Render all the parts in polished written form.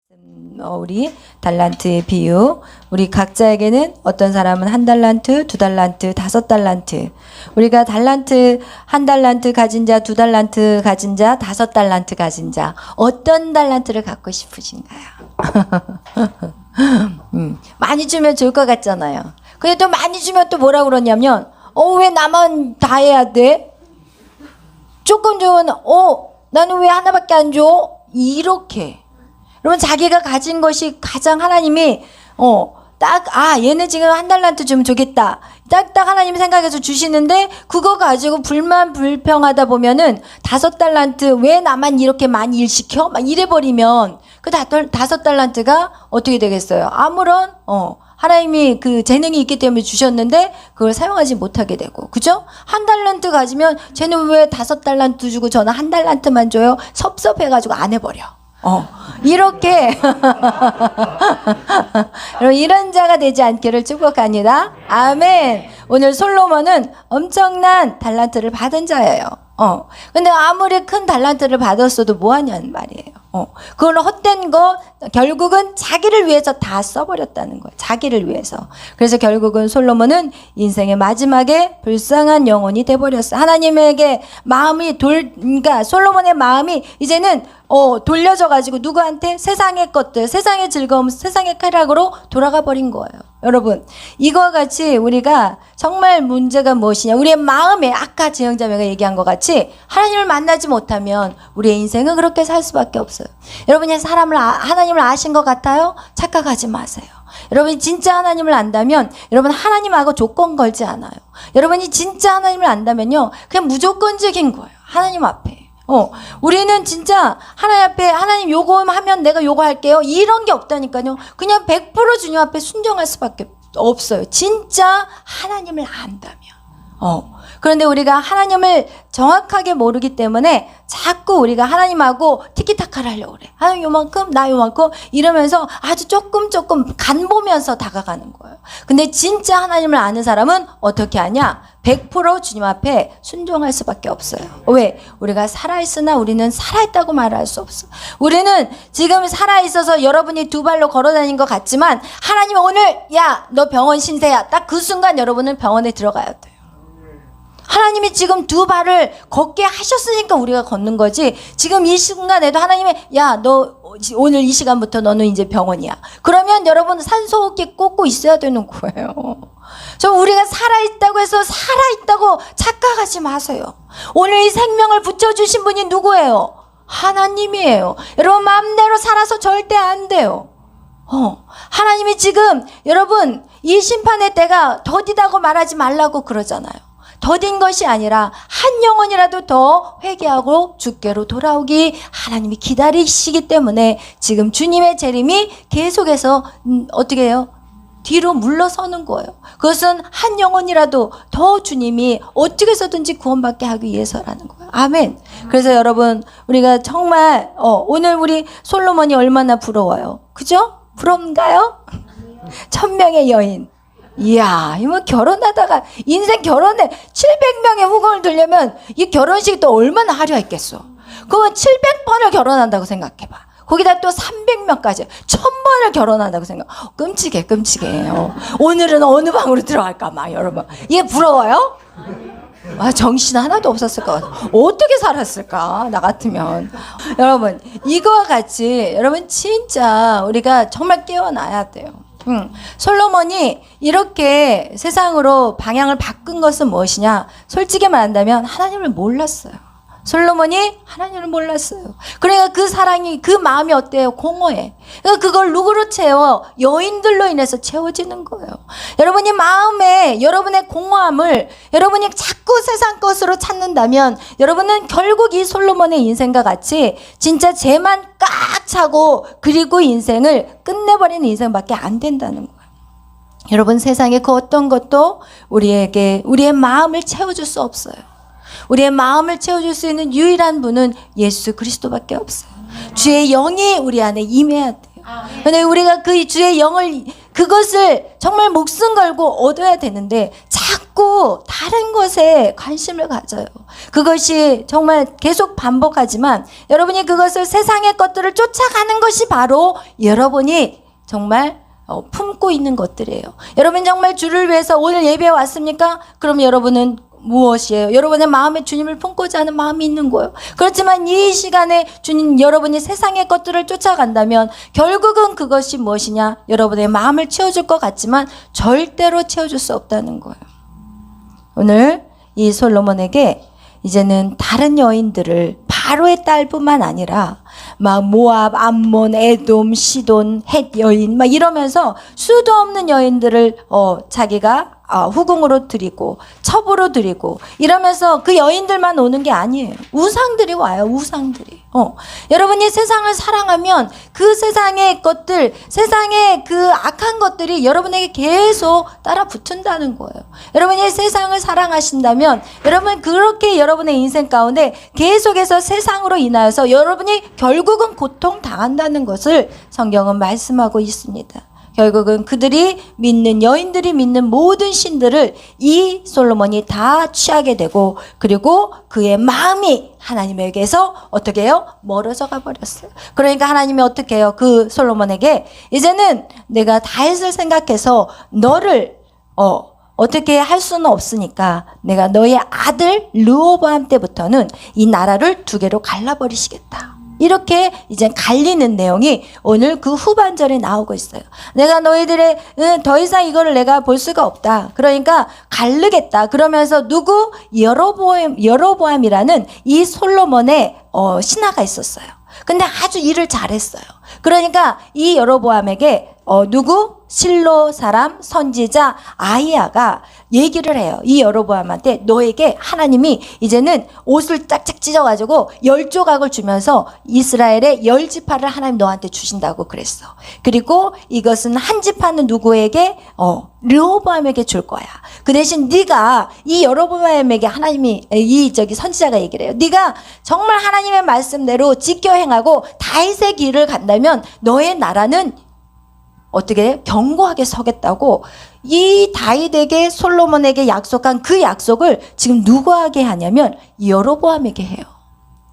우리 달란트의 비유, 우리 각자에게는 어떤 사람은 1달란트, 2달란트, 5달란트. 우리가 달란트, 1달란트 가진 자, 2달란트 가진 자, 5달란트 가진 자, 어떤 달란트를 갖고 싶으신가요? 많이 주면 좋을 것 같잖아요. 근데 또 많이 주면 또 뭐라 그러냐면, 왜 나만 다 해야 돼? 조금 주면 나는 왜 하나밖에 안 줘? 이렇게. 여러분, 자기가 가진 것이 가장 하나님이 얘는 지금 1달란트 주면 좋겠다. 딱 하나님 생각해서 주시는데 그거 가지고 불평하다 보면은 5달란트 왜 나만 이렇게 많이 일 시켜? 막 이래버리면 그 5달란트가 어떻게 되겠어요? 아무런 하나님이 그 재능이 있기 때문에 주셨는데 그걸 사용하지 못하게 되고, 그죠? 1달란트 가지면 쟤는 왜 5달란트 주고 저는 1달란트만 줘요? 섭섭해가지고 안 해버려. 이렇게 이런 자가 되지 않기를 축복합니다. 아멘. 오늘 솔로몬은 엄청난 달란트를 받은 자예요. 근데 아무리 큰 달란트를 받았어도 뭐 하냐는 말이에요. 그걸로 헛된 거 결국은 자기를 위해서 다 써버렸다는 거예요. 자기를 위해서. 그래서 결국은 솔로몬은 인생의 마지막에 불쌍한 영혼이 돼버렸어요. 하나님에게 마음이 그러니까 솔로몬의 마음이 이제는 돌려져 가지고 누구한테? 세상의 것들, 세상의 즐거움, 세상의 쾌락으로 돌아가 버린 거예요. 여러분, 이거와 같이 우리가 정말 문제가 무엇이냐? 우리의 마음에 아까 지영자매가 얘기한 것 같이 하나님을 만나지 못하면 우리의 인생은 그렇게 살 수밖에 없어요. 여러분이 하나님을 아신 것 같아요? 착각하지 마세요. 여러분이 진짜 하나님을 안다면 여러분 하나님하고 조건 걸지 않아요. 여러분이 진짜 하나님을 안다면요, 그냥 무조건적인 거예요. 하나님 앞에. 우리는 진짜 하나님 앞에 하나님 요거하면 내가 요거 할게요. 이런 게 없다니까요. 그냥 100% 주님 앞에 순종할 수밖에 없어요. 진짜 하나님을 안다면. 그런데 우리가 하나님을 정확하게 모르기 때문에 자꾸 우리가 하나님하고 티키타카를 하려고 그래. 하나님 요만큼, 나 요만큼 이러면서 아주 조금 간 보면서 다가가는 거예요. 근데 진짜 하나님을 아는 사람은 어떻게 하냐? 100% 주님 앞에 순종할 수밖에 없어요. 왜? 우리가 살아있으나 우리는 살아있다고 말할 수 없어. 우리는 지금 살아있어서 여러분이 2발로 걸어다닌 것 같지만 하나님은 오늘 너 병원 신세야. 딱 그 순간 여러분은 병원에 들어가야 돼요. 하나님이 지금 2발을 걷게 하셨으니까 우리가 걷는 거지. 지금 이 순간에도 하나님이 너 오늘 이 시간부터 너는 이제 병원이야. 그러면 여러분 산소호흡기 꽂고 있어야 되는 거예요. 우리가 살아있다고 해서 살아있다고 착각하지 마세요. 오늘 이 생명을 붙여주신 분이 누구예요? 하나님이에요. 여러분 마음대로 살아서 절대 안 돼요. 하나님이 지금 여러분 이 심판의 때가 더디다고 말하지 말라고 그러잖아요. 더딘 것이 아니라 한 영혼이라도 더 회개하고 주께로 돌아오기 하나님이 기다리시기 때문에 지금 주님의 재림이 계속해서 어떻게 해요? 뒤로 물러서는 거예요. 그것은 한 영혼이라도 더 주님이 어떻게 해서든지 구원받게 하기 위해서라는 거예요. 아멘. 그래서 여러분 우리가 정말 오늘 우리 솔로몬이 얼마나 부러워요. 그죠? 부러운가요? 1000명의 여인. 이야, 이거 결혼하다가 인생 결혼에 700명의 후궁을 두려면 이 결혼식이 또 얼마나 화려했겠어. 그건 700번을 결혼한다고 생각해봐. 거기다 또 300명까지 1000번을 결혼한다고 생각. 끔찍해. 오늘은 어느 방으로 들어갈까 막 여러분. 이게 부러워요? 정신 하나도 없었을 것 같아. 어떻게 살았을까 나 같으면. 여러분 이거와 같이 여러분 진짜 우리가 정말 깨어나야 돼요. 솔로몬이 이렇게 세상으로 방향을 바꾼 것은 무엇이냐? 솔직히 말한다면 하나님을 몰랐어요. 솔로몬이 하나님을 몰랐어요. 그러니까 그 사랑이, 그 마음이 어때요? 공허해. 그러니까 그걸 누구로 채워? 여인들로 인해서 채워지는 거예요. 여러분이 마음에 여러분의 공허함을 여러분이 자꾸 세상 것으로 찾는다면 여러분은 결국 이 솔로몬의 인생과 같이 진짜 죄만 꽉 차고 그리고 인생을 끝내버리는 인생밖에 안 된다는 거예요. 여러분 세상에 그 어떤 것도 우리에게 우리의 마음을 채워줄 수 없어요. 우리의 마음을 채워줄 수 있는 유일한 분은 예수 그리스도밖에 없어요. 주의 영이 우리 안에 임해야 돼요. 근데 우리가 그 주의 영을 그것을 정말 목숨 걸고 얻어야 되는데 자꾸 자꾸 다른 것에 관심을 가져요. 그것이 정말 계속 반복하지만 여러분이 그것을 세상의 것들을 쫓아가는 것이 바로 여러분이 정말 품고 있는 것들이에요. 여러분 정말 주를 위해서 오늘 예배에 왔습니까? 그럼 여러분은 무엇이에요? 여러분의 마음에 주님을 품고자 하는 마음이 있는 거예요. 그렇지만 이 시간에 주님, 여러분이 세상의 것들을 쫓아간다면 결국은 그것이 무엇이냐? 여러분의 마음을 채워줄 것 같지만 절대로 채워줄 수 없다는 거예요. 오늘 이 솔로몬에게 이제는 다른 여인들을 바로의 딸뿐만 아니라 막 모압, 암몬, 에돔, 시돈, 헷 여인 막 이러면서 수도 없는 여인들을 자기가 후궁으로 드리고 첩으로 드리고 이러면서 그 여인들만 오는 게 아니에요. 우상들이 와요. 우상들이. 여러분이 세상을 사랑하면 그 세상의 것들, 세상의 그 악한 것들이 여러분에게 계속 따라 붙은다는 거예요. 여러분이 세상을 사랑하신다면 여러분 그렇게 여러분의 인생 가운데 계속해서 세상으로 인하여서 여러분이 결국은 고통당한다는 것을 성경은 말씀하고 있습니다. 결국은 그들이 믿는 여인들이 믿는 모든 신들을 이 솔로몬이 다 취하게 되고 그리고 그의 마음이 하나님에게서 어떻게 해요? 멀어져 가버렸어요. 그러니까 하나님이 어떻게 해요? 그 솔로몬에게 이제는 내가 다윗을 생각해서 너를 어떻게 할 수는 없으니까 내가 너의 아들 르호보암 때부터는 이 나라를 두 개로 갈라버리시겠다. 이렇게 이제 갈리는 내용이 오늘 그 후반절에 나오고 있어요. 내가 너희들의 더 이상 이거를 내가 볼 수가 없다. 그러니까 갈르겠다. 그러면서 누구? 여로보암이라는 이 솔로몬의 신하가 있었어요. 근데 아주 일을 잘했어요. 그러니까 이 여로보암에게 누구? 실로 사람 선지자 아히야가 얘기를 해요. 이 여로보암한테 너에게 하나님이 이제는 옷을 짝짝 찢어가지고 10조각을 주면서 이스라엘의 10지파를 하나님 너한테 주신다고 그랬어. 그리고 이것은 한 지파는 누구에게? 르호보암에게 줄 거야. 그 대신 네가 이 여로보암에게 하나님이 선지자가 얘기를 해요. 네가 정말 하나님의 말씀대로 지켜 행하고 다윗의 길을 간다면 너의 나라는 어떻게 견고하게 서겠다고 이 다윗에게 솔로몬에게 약속한 그 약속을 지금 누구에게 하냐면 여로보암에게 해요.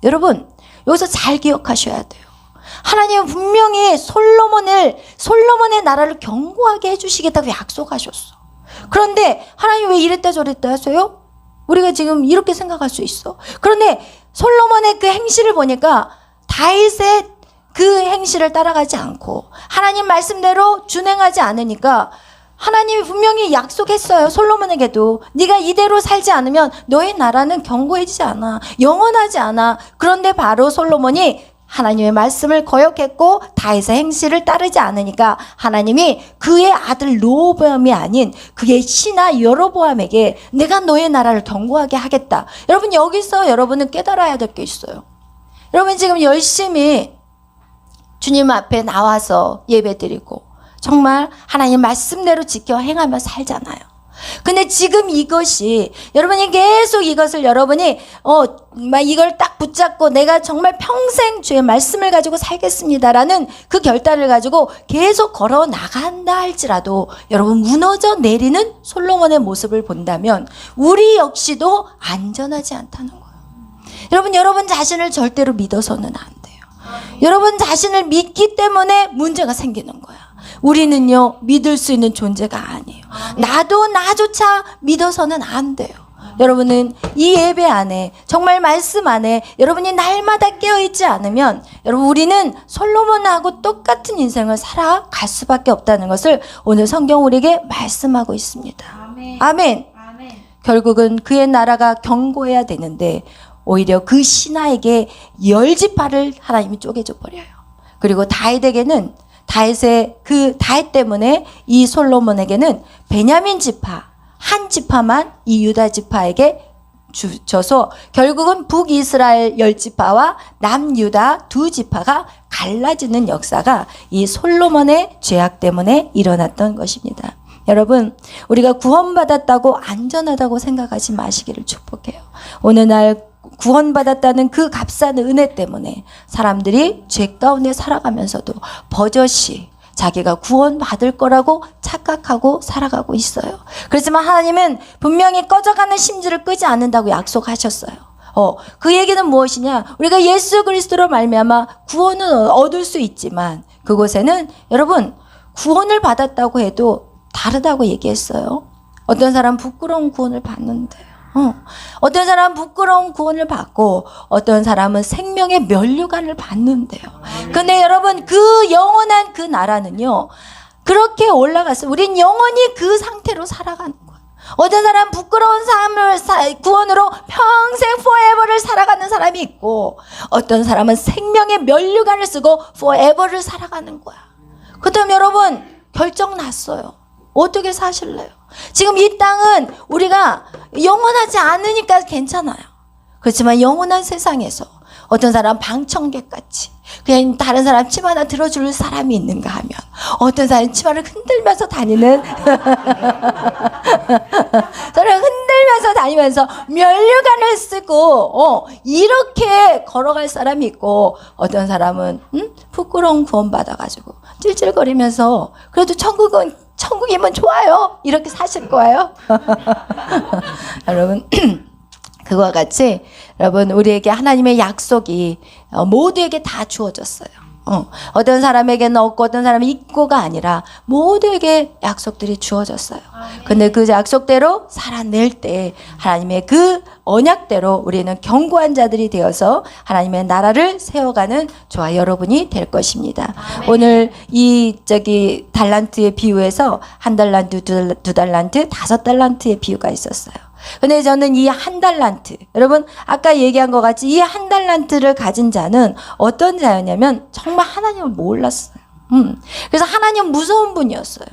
여러분 여기서 잘 기억하셔야 돼요. 하나님은 분명히 솔로몬의 나라를 견고하게 해주시겠다고 약속하셨어. 그런데 하나님 왜 이랬다 저랬다 하세요? 우리가 지금 이렇게 생각할 수 있어. 그런데 솔로몬의 그 행실을 보니까 다윗의 그 행실을 따라가지 않고 하나님 말씀대로 준행하지 않으니까 하나님이 분명히 약속했어요. 솔로몬에게도 네가 이대로 살지 않으면 너의 나라는 견고해지지 않아. 영원하지 않아. 그런데 바로 솔로몬이 하나님의 말씀을 거역했고 다윗의 행실을 따르지 않으니까 하나님이 그의 아들 르호보암이 아닌 그의 신하 여로보암에게 내가 너의 나라를 견고하게 하겠다. 여러분 여기서 여러분은 깨달아야 될 게 있어요. 여러분 지금 열심히 주님 앞에 나와서 예배드리고 정말 하나님 말씀대로 지켜 행하며 살잖아요. 근데 지금 이것이 여러분이 계속 이것을 여러분이 막 이걸 딱 붙잡고 내가 정말 평생 주의 말씀을 가지고 살겠습니다라는 그 결단을 가지고 계속 걸어 나간다 할지라도 여러분 무너져 내리는 솔로몬의 모습을 본다면 우리 역시도 안전하지 않다는 거예요. 여러분 자신을 절대로 믿어서는 안 돼요. 여러분 자신을 믿기 때문에 문제가 생기는 거야. 우리는요 믿을 수 있는 존재가 아니에요. 나도 나조차 믿어서는 안 돼요. 여러분은 이 예배 안에 정말 말씀 안에 여러분이 날마다 깨어있지 않으면 여러분 우리는 솔로몬하고 똑같은 인생을 살아갈 수밖에 없다는 것을 오늘 성경 우리에게 말씀하고 있습니다. 아멘. 결국은 그의 나라가 견고해야 되는데 오히려 그 신하에게 10지파를 하나님이 쪼개줘 버려요. 그리고 다윗에게는 다윗 때문에 이 솔로몬에게는 베냐민 지파 한 지파만 이 유다 지파에게 주셔서 결국은 북이스라엘 10지파와 남유다 2지파가 갈라지는 역사가 이 솔로몬의 죄악 때문에 일어났던 것입니다. 여러분 우리가 구원받았다고 안전하다고 생각하지 마시기를 축복해요. 오늘날 구원받았다는 그 값싼 은혜 때문에 사람들이 죄 가운데 살아가면서도 버젓이 자기가 구원받을 거라고 착각하고 살아가고 있어요. 그렇지만 하나님은 분명히 꺼져가는 심지를 끄지 않는다고 약속하셨어요. 그 얘기는 무엇이냐? 우리가 예수 그리스도로 말미암아 구원은 얻을 수 있지만 그곳에는 여러분 구원을 받았다고 해도 다르다고 얘기했어요. 어떤 사람은 부끄러운 구원을 받는데 어떤 사람은 부끄러운 구원을 받고 어떤 사람은 생명의 면류관을 받는데요. 근데 여러분 그 영원한 그 나라는요 그렇게 올라갔어요. 우린 영원히 그 상태로 살아가는 거예요. 어떤 사람은 부끄러운 삶을 구원으로 평생 forever를 살아가는 사람이 있고 어떤 사람은 생명의 면류관을 쓰고 forever를 살아가는 거야. 그다음 여러분 결정 났어요. 어떻게 사실래요? 지금 이 땅은 우리가 영원하지 않으니까 괜찮아요. 그렇지만 영원한 세상에서 어떤 사람 방청객같이 그냥 다른 사람 침 하나 들어줄 사람이 있는가 하면 어떤 사람은 치마를 흔들면서 다니는 저를 흔들면서 다니면서 면류관을 쓰고 이렇게 걸어갈 사람이 있고 어떤 사람은 부끄러운 구원 받아가지고 찔찔거리면서 그래도 천국이면 좋아요 이렇게 사실 거예요. 여러분 그와 같이 여러분 우리에게 하나님의 약속이 모두에게 다 주어졌어요. 어떤 사람에게는 없고 어떤 사람이 있고가 아니라 모두에게 약속들이 주어졌어요. 근데 그 약속대로 살아낼 때 하나님의 그 언약대로 우리는 견고한 자들이 되어서 하나님의 나라를 세워가는 저와 여러분이 될 것입니다. 오늘 이 달란트의 비유에서 1달란트, 2달란트, 5달란트의 비유가 있었어요. 근데 저는 이 1달란트, 여러분 아까 얘기한 것 같이 이 1달란트를 가진 자는 어떤 자였냐면 정말 하나님을 몰랐어요. 그래서 하나님 무서운 분이었어요.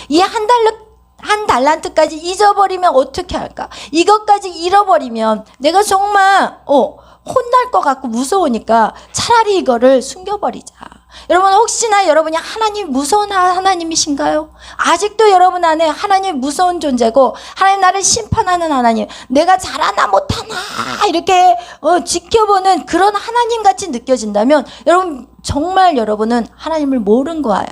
이 1달란트까지 잊어버리면 어떻게 할까? 이것까지 잃어버리면 내가 정말 혼날 것 같고 무서우니까 차라리 이거를 숨겨버리자. 여러분 혹시나 여러분이 하나님 무서운 하나님이신가요? 아직도 여러분 안에 하나님 무서운 존재고 하나님 나를 심판하는 하나님, 내가 잘하나 못하나 이렇게 지켜보는 그런 하나님같이 느껴진다면 여러분 정말 여러분은 하나님을 모르는 거예요.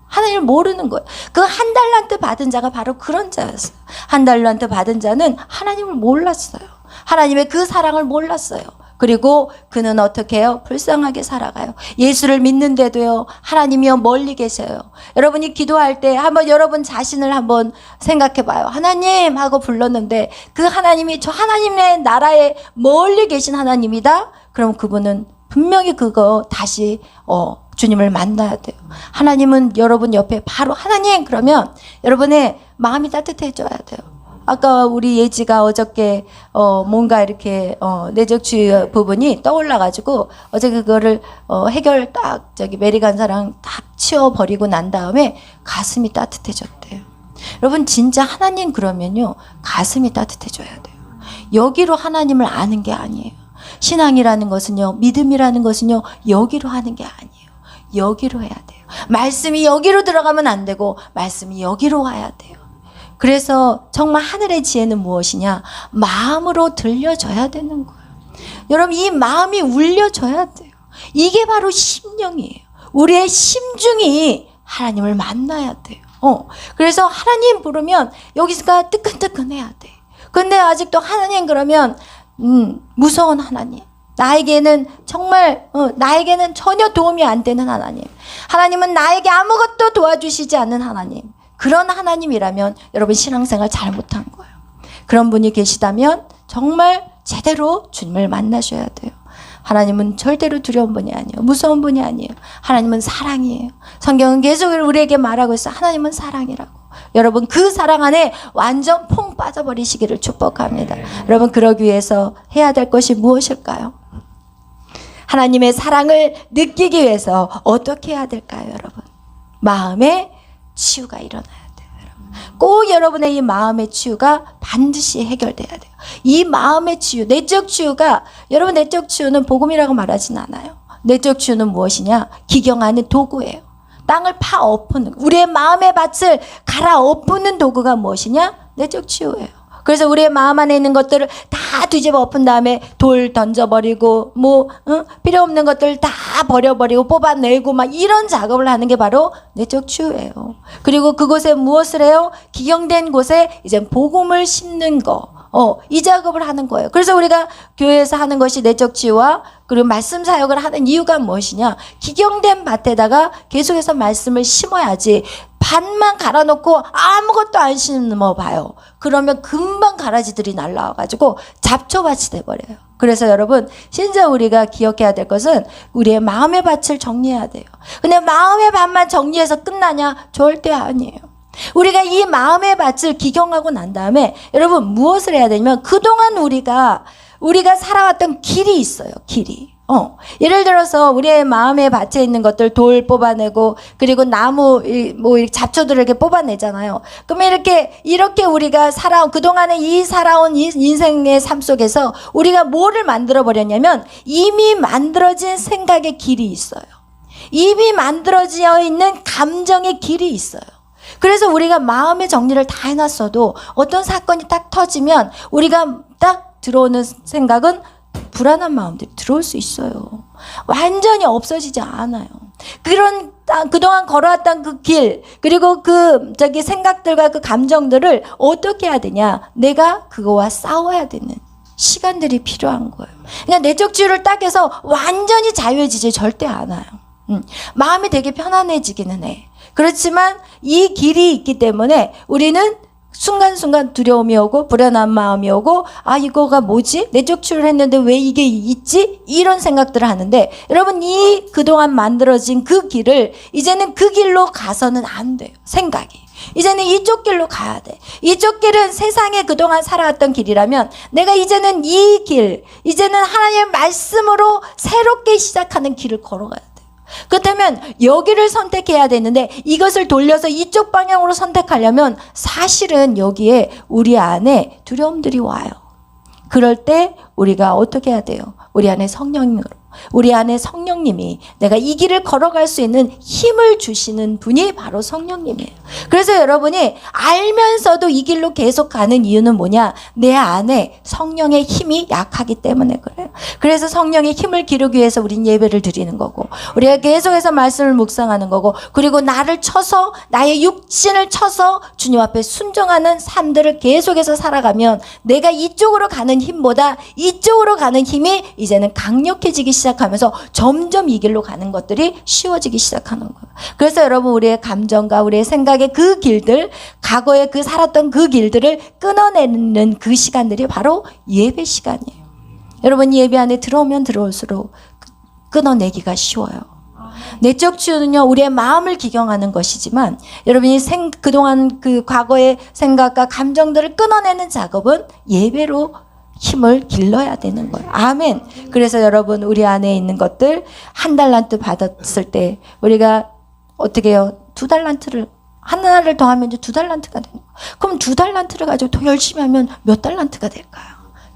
하나님을 모르는 거예요. 그 1달란트 받은 자가 바로 그런 자였어요. 1달란트 받은 자는 하나님을 몰랐어요. 하나님의 그 사랑을 몰랐어요. 그리고 그는 어떻게 해요? 불쌍하게 살아가요. 예수를 믿는데도요, 하나님이요 멀리 계셔요. 여러분이 기도할 때 한번 여러분 자신을 한번 생각해 봐요. 하나님 하고 불렀는데 그 하나님이 저 하나님의 나라에 멀리 계신 하나님이다? 그럼 그분은 분명히 그거 다시 주님을 만나야 돼요. 하나님은 여러분 옆에 바로 하나님 그러면 여러분의 마음이 따뜻해져야 돼요. 아까 우리 예지가 어저께 뭔가 이렇게 내적주의 부분이 떠올라가지고 어제 그거를 해결 딱 메리 간사랑 딱 치워버리고 난 다음에 가슴이 따뜻해졌대요. 여러분 진짜 하나님 그러면요 가슴이 따뜻해져야 돼요. 여기로 하나님을 아는 게 아니에요. 신앙이라는 것은요, 믿음이라는 것은요, 여기로 하는 게 아니에요. 여기로 해야 돼요. 말씀이 여기로 들어가면 안 되고 말씀이 여기로 와야 돼요. 그래서 정말 하늘의 지혜는 무엇이냐? 마음으로 들려줘야 되는 거예요. 여러분 이 마음이 울려줘야 돼요. 이게 바로 심령이에요. 우리의 심중이 하나님을 만나야 돼요. 그래서 하나님 부르면 여기가 뜨끈뜨끈해야 돼. 근데 아직도 하나님 그러면 무서운 하나님. 나에게는 정말 나에게는 전혀 도움이 안 되는 하나님. 하나님은 나에게 아무것도 도와주시지 않는 하나님. 그런 하나님이라면 여러분 신앙생활 잘못한 거예요. 그런 분이 계시다면 정말 제대로 주님을 만나셔야 돼요. 하나님은 절대로 두려운 분이 아니에요. 무서운 분이 아니에요. 하나님은 사랑이에요. 성경은 계속 우리에게 말하고 있어요. 하나님은 사랑이라고. 여러분 그 사랑 안에 완전 퐁 빠져버리시기를 축복합니다. 여러분 그러기 위해서 해야 될 것이 무엇일까요? 하나님의 사랑을 느끼기 위해서 어떻게 해야 될까요, 여러분? 마음의 치유가 일어나야 돼요, 여러분. 꼭 여러분의 이 마음의 치유가 반드시 해결돼야 돼요. 이 마음의 치유, 내적 치유가 여러분 내적 치유는 복음이라고 말하진 않아요. 내적 치유는 무엇이냐? 기경하는 도구예요. 땅을 파 엎는 우리의 마음의 밭을 갈아 엎는 도구가 무엇이냐? 내적 치유예요. 그래서 우리의 마음 안에 있는 것들을 다 뒤집어 엎은 다음에 돌 던져버리고 필요 없는 것들 다 버려버리고 뽑아내고 막 이런 작업을 하는 게 바로 내적 치유예요. 그리고 그곳에 무엇을 해요? 기경된 곳에 이제 복음을 심는 거. 이 작업을 하는 거예요. 그래서 우리가 교회에서 하는 것이 내적 치유와 그리고 말씀 사역을 하는 이유가 무엇이냐? 기경된 밭에다가 계속해서 말씀을 심어야지 밭만 갈아놓고 아무것도 안 심어봐요. 그러면 금방 가라지들이 날라와가지고 잡초밭이 돼버려요. 그래서 여러분 진짜 우리가 기억해야 될 것은 우리의 마음의 밭을 정리해야 돼요. 근데 마음의 밭만 정리해서 끝나냐? 절대 아니에요. 우리가 이 마음의 밭을 기경하고 난 다음에 여러분 무엇을 해야 되냐면 그동안 우리가 살아왔던 길이 있어요. 길이. 예를 들어서 우리의 마음의 밭에 있는 것들 돌 뽑아내고 그리고 나무 뭐 잡초들을 이렇게 뽑아내잖아요. 그러면 이렇게 우리가 그동안에 살아온 인생의 삶 속에서 우리가 뭐를 만들어 버렸냐면 이미 만들어진 생각의 길이 있어요. 이미 만들어져 있는 감정의 길이 있어요. 그래서 우리가 마음의 정리를 다 해놨어도 어떤 사건이 딱 터지면 우리가 딱 들어오는 생각은 불안한 마음들이 들어올 수 있어요. 완전히 없어지지 않아요. 그동안 걸어왔던 그 길, 그리고 생각들과 그 감정들을 어떻게 해야 되냐? 내가 그거와 싸워야 되는 시간들이 필요한 거예요. 그냥 내적 치유를 딱 해서 완전히 자유해지지 절대 않아요. 마음이 되게 편안해지기는 해. 그렇지만 이 길이 있기 때문에 우리는 순간순간 두려움이 오고 불안한 마음이 오고 이거가 뭐지? 내적 치유를 했는데 왜 이게 있지? 이런 생각들을 하는데 여러분 그동안 만들어진 그 길을 이제는 그 길로 가서는 안 돼요. 생각이. 이제는 이쪽 길로 가야 돼. 이쪽 길은 세상에 그동안 살아왔던 길이라면 내가 이제는 이 길, 이제는 하나님의 말씀으로 새롭게 시작하는 길을 걸어가야 돼. 그렇다면 여기를 선택해야 되는데 이것을 돌려서 이쪽 방향으로 선택하려면 사실은 여기에 우리 안에 두려움들이 와요. 그럴 때 우리가 어떻게 해야 돼요? 우리 안에 성령님이 내가 이 길을 걸어갈 수 있는 힘을 주시는 분이 바로 성령님이에요. 그래서 여러분이 알면서도 이 길로 계속 가는 이유는 뭐냐? 내 안에 성령의 힘이 약하기 때문에 그래요. 그래서 성령의 힘을 기르기 위해서 우린 예배를 드리는 거고 우리가 계속해서 말씀을 묵상하는 거고 그리고 나의 육신을 쳐서 주님 앞에 순종하는 삶들을 계속해서 살아가면 내가 이쪽으로 가는 힘보다 이쪽으로 가는 힘이 이제는 강력해지기 시작하면서 점점 이 길로 가는 것들이 쉬워지기 시작하는 거예요. 그래서 여러분 우리의 감정과 우리의 생각의 그 길들, 과거에 살았던 그 길들을 끊어내는 그 시간들이 바로 예배 시간이에요. 여러분 예배 안에 들어오면 들어올수록 끊어내기가 쉬워요. 내적 치유는요 우리의 마음을 기경하는 것이지만 여러분이 그동안 그 과거의 생각과 감정들을 끊어내는 작업은 예배로 힘을 길러야 되는 거예요. 아멘. 그래서 여러분 우리 안에 있는 것들 1달란트 받았을 때 우리가 어떻게 해요? 2달란트를 하나를 더하면 이제 2달란트가 되는 거예요. 그럼 2달란트를 가지고 더 열심히 하면 몇 달란트가 될까요?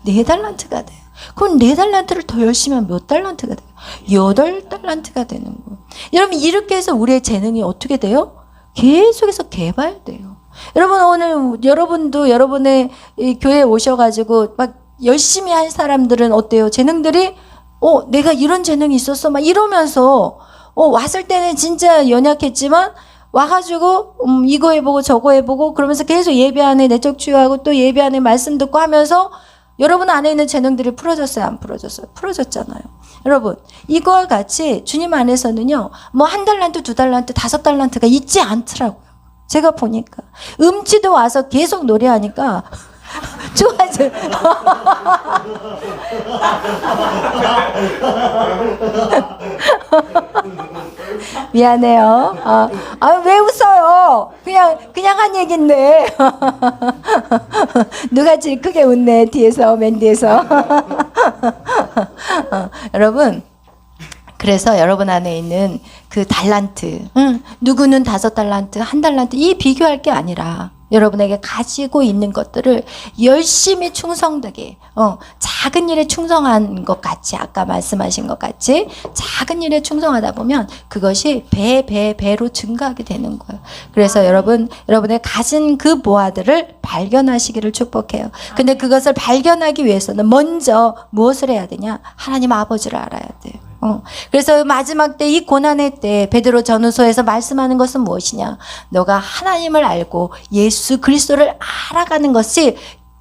4달란트가 돼요. 그럼 4달란트를 더 열심히 하면 몇 달란트가 돼요? 8달란트가 되는 거예요. 여러분 이렇게 해서 우리의 재능이 어떻게 돼요? 계속해서 개발돼요. 여러분 오늘 여러분도 여러분의 이 교회에 오셔가지고 막 열심히 한 사람들은 어때요? 재능들이 내가 이런 재능이 있었어 막 이러면서 왔을 때는 진짜 연약했지만 와가지고 이거 해보고 저거 해보고 그러면서 계속 예배 안에 내적 치유하고 또 예배 안에 말씀 듣고 하면서 여러분 안에 있는 재능들이 풀어졌어요? 안 풀어졌어요? 풀어졌잖아요. 여러분 이거와 같이 주님 안에서는요 뭐 1달란트, 2달란트, 5달란트가 있지 않더라고요. 제가 보니까 음치도 와서 계속 노래하니까 좋아져. 미안해요. 왜 웃어요? 그냥 한 얘긴데. 누가 제일 크게 웃네 뒤에서 맨 뒤에서. 여러분. 그래서 여러분 안에 있는 그 달란트, 누구는 5달란트, 1달란트 이 비교할 게 아니라 여러분에게 가지고 있는 것들을 열심히 충성되게, 작은 일에 충성한 것 같이, 아까 말씀하신 것 같이 작은 일에 충성하다 보면 그것이 배로 증가하게 되는 거예요. 그래서 여러분의 가진 그 보화들을 발견하시기를 축복해요. 근데 그것을 발견하기 위해서는 먼저 무엇을 해야 되냐? 하나님 아버지를 알아야 돼요. 그래서 마지막 때, 이 고난의 때 베드로 전후서에서 말씀하는 것은 무엇이냐? 너가 하나님을 알고 예수 그리스도를 알아가는 것이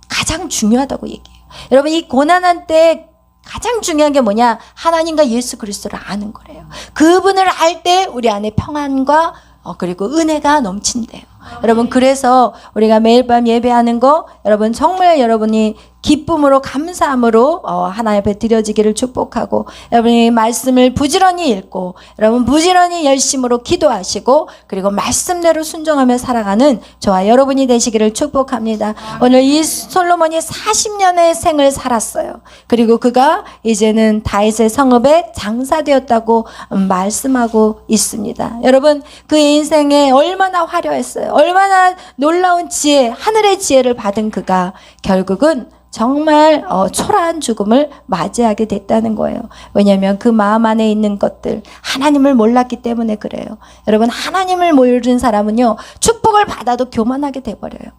가장 중요하다고 얘기해요. 여러분, 이 고난한 때 가장 중요한 게 뭐냐? 하나님과 예수 그리스도를 아는 거래요. 그분을 알 때 우리 안에 평안과 그리고 은혜가 넘친대요. 여러분, 그래서 우리가 매일 밤 예배하는 거, 여러분 정말 여러분이 기쁨으로 감사함으로 하나님 앞에 드려지기를 축복하고, 여러분이 말씀을 부지런히 읽고 여러분 부지런히 열심으로 기도하시고 그리고 말씀대로 순종하며 살아가는 저와 여러분이 되시기를 축복합니다. 오늘 이 솔로몬이 40년의 생을 살았어요. 그리고 그가 이제는 다윗의 성읍에 장사되었다고 말씀하고 있습니다. 여러분, 그 인생에 얼마나 화려했어요. 얼마나 놀라운 지혜, 하늘의 지혜를 받은 그가 결국은 정말 초라한 죽음을 맞이하게 됐다는 거예요. 왜냐하면 그 마음 안에 있는 것들, 하나님을 몰랐기 때문에 그래요. 여러분, 하나님을 모르는 사람은요, 축복을 받아도 교만하게 돼버려요.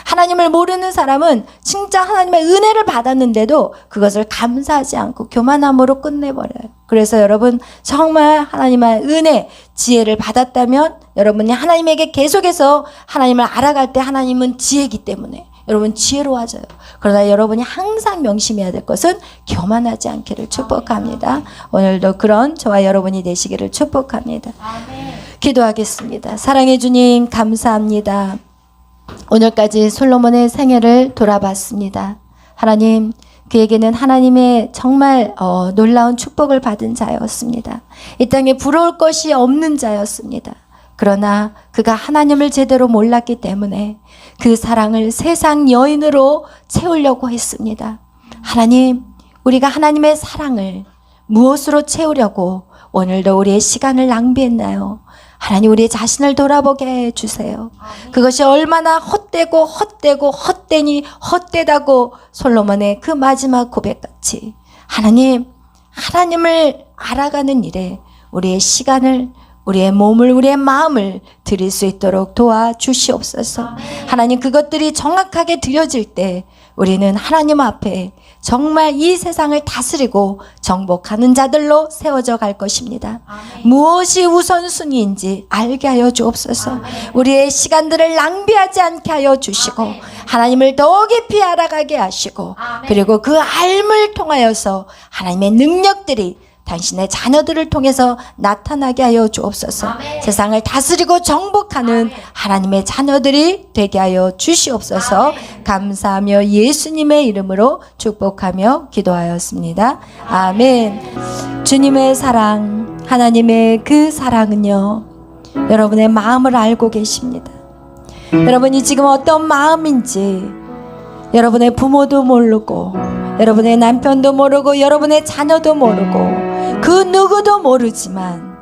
하나님을 모르는 사람은 진짜 하나님의 은혜를 받았는데도 그것을 감사하지 않고 교만함으로 끝내버려요. 그래서 여러분, 정말 하나님의 은혜, 지혜를 받았다면 여러분이 하나님에게 계속해서 하나님을 알아갈 때, 하나님은 지혜이기 때문에 여러분 지혜로워져요. 그러나 여러분이 항상 명심해야 될 것은 교만하지 않기를 축복합니다. 오늘도 그런 저와 여러분이 되시기를 축복합니다. 기도하겠습니다. 사랑해 주님, 감사합니다. 오늘까지 솔로몬의 생애를 돌아봤습니다. 하나님, 그에게는 하나님의 정말 놀라운 축복을 받은 자였습니다. 이 땅에 부러울 것이 없는 자였습니다. 그러나 그가 하나님을 제대로 몰랐기 때문에 그 사랑을 세상 여인으로 채우려고 했습니다. 하나님, 우리가 하나님의 사랑을 무엇으로 채우려고 오늘도 우리의 시간을 낭비했나요? 하나님, 우리 자신을 돌아보게 해주세요. 그것이 얼마나 헛되니 헛되다고 솔로몬의 그 마지막 고백같이 하나님을 알아가는 일에 우리의 시간을, 우리의 몸을, 우리의 마음을 드릴 수 있도록 도와주시옵소서. 하나님, 그것들이 정확하게 드려질 때 우리는 하나님 앞에 정말 이 세상을 다스리고 정복하는 자들로 세워져 갈 것입니다. 무엇이 우선순위인지 알게 하여 주옵소서. 우리의 시간들을 낭비하지 않게 하여 주시고 하나님을 더 깊이 알아가게 하시고 그리고 그 알을 통하여서 하나님의 능력들이 당신의 자녀들을 통해서 나타나게 하여 주옵소서. 세상을 다스리고 정복하는 하나님의 자녀들이 되게 하여 주시옵소서. 감사하며 예수님의 이름으로 축복하며 기도하였습니다. 아멘. 주님의 사랑, 하나님의 그 사랑은요, 여러분의 마음을 알고 계십니다. 여러분이 지금 어떤 마음인지 여러분의 부모도 모르고 여러분의 남편도 모르고 여러분의 자녀도 모르고 그 누구도 모르지만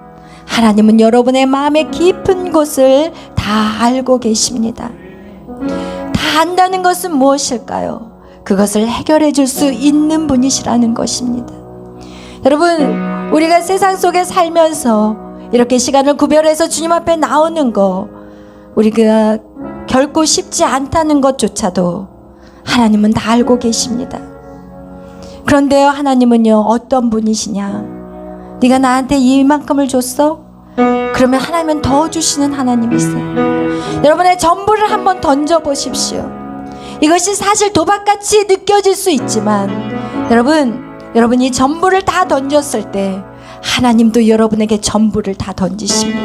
하나님은 여러분의 마음의 깊은 곳을 다 알고 계십니다. 다 안다는 것은 무엇일까요? 그것을 해결해 줄 수 있는 분이시라는 것입니다. 여러분, 우리가 세상 속에 살면서 이렇게 시간을 구별해서 주님 앞에 나오는 거, 우리가 결코 쉽지 않다는 것조차도 하나님은 다 알고 계십니다. 그런데요, 하나님은요, 어떤 분이시냐? 네가 나한테 이만큼을 줬어? 그러면 하나님은 더 주시는 하나님이세요. 여러분의 전부를 한번 던져보십시오. 이것이 사실 도박같이 느껴질 수 있지만 여러분이 전부를 다 던졌을 때 하나님도 여러분에게 전부를 다 던지십니다.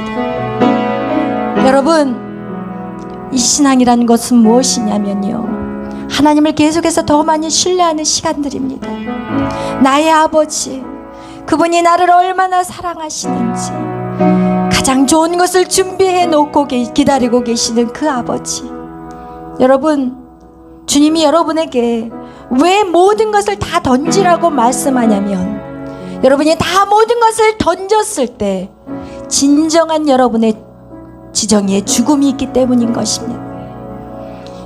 여러분, 이 신앙이라는 것은 무엇이냐면요, 하나님을 계속해서 더 많이 신뢰하는 시간들입니다. 나의 아버지, 그분이 나를 얼마나 사랑하시는지, 가장 좋은 것을 준비해 놓고 기다리고 계시는 그 아버지. 여러분, 주님이 여러분에게 왜 모든 것을 다 던지라고 말씀하냐면, 여러분이 다 모든 것을 던졌을 때 진정한 여러분의 지정의 죽음이 있기 때문인 것입니다.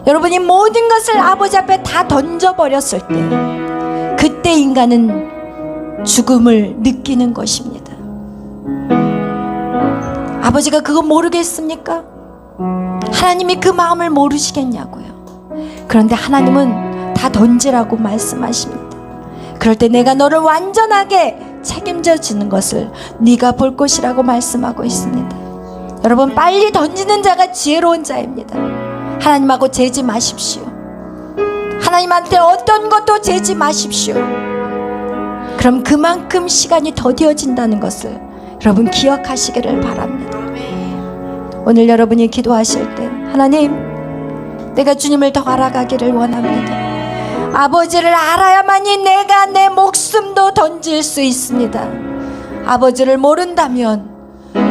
여러분이 모든 것을 아버지 앞에 다 던져버렸을 때 그때 인간은 죽음을 느끼는 것입니다. 아버지가 그거 모르겠습니까? 하나님이 그 마음을 모르시겠냐고요. 그런데 하나님은 다 던지라고 말씀하십니다. 그럴 때 내가 너를 완전하게 책임져 주는 것을 네가 볼 것이라고 말씀하고 있습니다. 여러분, 빨리 던지는 자가 지혜로운 자입니다. 하나님하고 재지 마십시오. 하나님한테 어떤 것도 재지 마십시오. 그럼 그만큼 시간이 더디어진다는 것을 여러분 기억하시기를 바랍니다. 오늘 여러분이 기도하실 때 하나님, 내가 주님을 더 알아가기를 원합니다. 아버지를 알아야만이 내가 내 목숨도 던질 수 있습니다. 아버지를 모른다면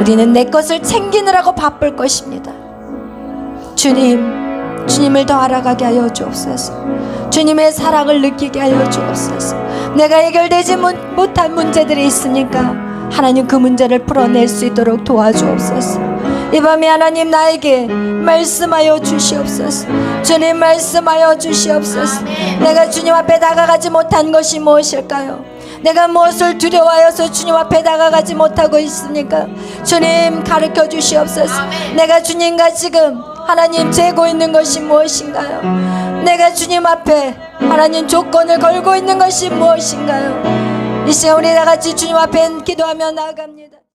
우리는 내 것을 챙기느라고 바쁠 것입니다. 주님을 더 알아가게 하여 주옵소서. 주님의 사랑을 느끼게 하여 주옵소서. 내가 해결되지 못한 문제들이 있으니까 하나님 그 문제를 풀어낼 수 있도록 도와주옵소서. 이 밤에 하나님 나에게 말씀하여 주시옵소서. 주님 말씀하여 주시옵소서. 내가 주님 앞에 다가가지 못한 것이 무엇일까요? 내가 무엇을 두려워하여서 주님 앞에 다가가지 못하고 있습니까? 주님 가르쳐 주시옵소서. 내가 주님과 지금 하나님 재고 있는 것이 무엇인가요? 내가 주님 앞에 하나님 조건을 걸고 있는 것이 무엇인가요? 이 시간 우리 다 같이 주님 앞에 기도하며 나아갑니다.